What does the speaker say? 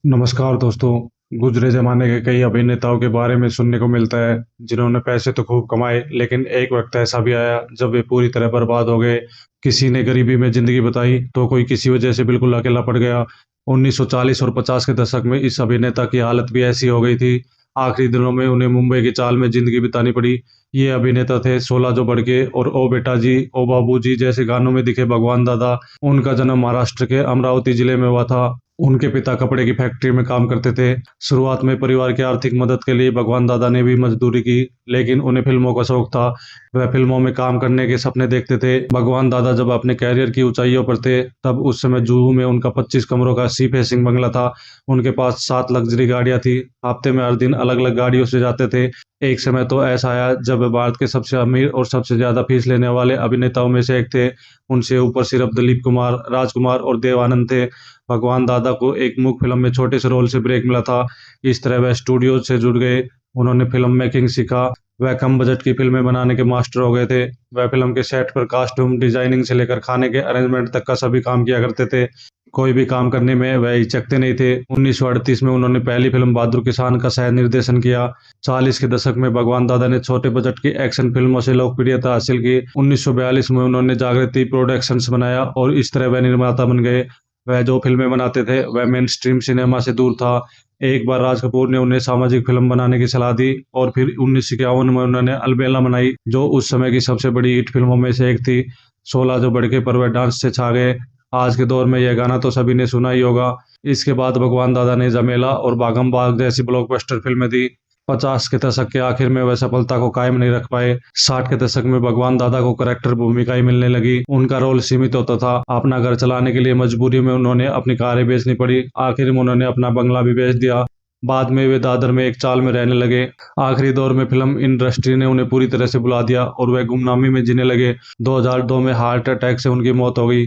नमस्कार दोस्तों। गुजरे जमाने के कई अभिनेताओं के बारे में सुनने को मिलता है जिन्होंने पैसे तो खूब कमाए, लेकिन एक वक्त ऐसा भी आया जब वे पूरी तरह बर्बाद हो गए। किसी ने गरीबी में जिंदगी बिताई तो कोई किसी वजह से बिल्कुल अकेला पड़ गया। 1940 और 50 के दशक में इस अभिनेता की हालत भी ऐसी हो गई थी। आखिरी दिनों में उन्हें मुंबई की चाल में जिंदगी बितानी पड़ी। ये अभिनेता थे 16 जो बढ़के और ओ बेटा जी ओ बाबू जी जैसे गानों में दिखे भगवान दादा। उनका जन्म महाराष्ट्र के अमरावती जिले में हुआ था। उनके पिता कपड़े की फैक्ट्री में काम करते थे। शुरुआत में परिवार की आर्थिक मदद के लिए भगवान दादा ने भी मजदूरी की, लेकिन उन्हें फिल्मों का शौक था। वह फिल्मों में काम करने के सपने देखते थे। भगवान दादा जब अपने कैरियर की ऊंचाइयों पर थे, तब उस समय जुहू में उनका 25 कमरों का सी फेसिंग बंगला था। उनके पास 7 लग्जरी गाड़ियां थी। हफ्ते में हर दिन अलग अलग गाड़ियों से जाते थे। एक समय तो ऐसा आया जब वे भारत के सबसे अमीर और सबसे ज्यादा फीस लेने वाले अभिनेताओं में से एक थे। उनसे ऊपर सिर्फ दिलीप कुमार, राजकुमार और देव आनंद थे। भगवान दादा को एक मूक फिल्म में छोटे से रोल से ब्रेक मिला था। इस तरह वह स्टूडियो से जुड़ गए। उन्होंने फिल्म मेकिंग सीखा। वह कम बजट की फिल्में बनाने के मास्टर हो गए थे। वह फिल्म के सेट पर कास्ट्यूम डिजाइनिंग से लेकर खाने के अरेंजमेंट तक का सभी काम किया करते थे। कोई भी काम करने में वह हिचकते नहीं थे। 1938 में उन्होंने पहली फिल्म बहादुर किसान का सह निर्देशन किया। 40 के दशक में भगवान दादा ने छोटे बजट की एक्शन फिल्मों से लोकप्रियता हासिल की। 1942 में उन्होंने जागृति प्रोडक्शंस बनाया और इस तरह वह निर्माता बन गए। वह जो फिल्में बनाते थे वह मेन स्ट्रीम सिनेमा से दूर था। एक बार राज कपूर ने उन्हें सामाजिक फिल्म बनाने की सलाह दी और फिर 1951 में उन्होंने अलबेला बनाई, जो उस समय की सबसे बड़ी हिट फिल्मों में से एक थी। 16 जो बढ़के पर वह डांस से छा गए। आज के दौर में यह गाना तो सभी ने सुना ही होगा। इसके बाद भगवान दादा ने जमेला और भागम भाग जैसी ब्लॉकबस्टर फिल्में दी। 50 के दशक के आखिर में वह सफलता को कायम नहीं रख पाए। 60 के दशक में भगवान दादा को करेक्टर भूमिकाएं मिलने लगी। उनका रोल सीमित होता था। अपना घर चलाने के लिए मजबूरी में उन्होंने अपनी कारें बेचनी पड़ी। आखिर में उन्होंने अपना बंगला भी बेच दिया। बाद में वे दादर में एक चाल में रहने लगे। आखिरी दौर में फिल्म इंडस्ट्री ने उन्हें पूरी तरह से बुला दिया और वह गुमनामी में जीने लगे। 2002 में हार्ट अटैक से उनकी मौत हो गई।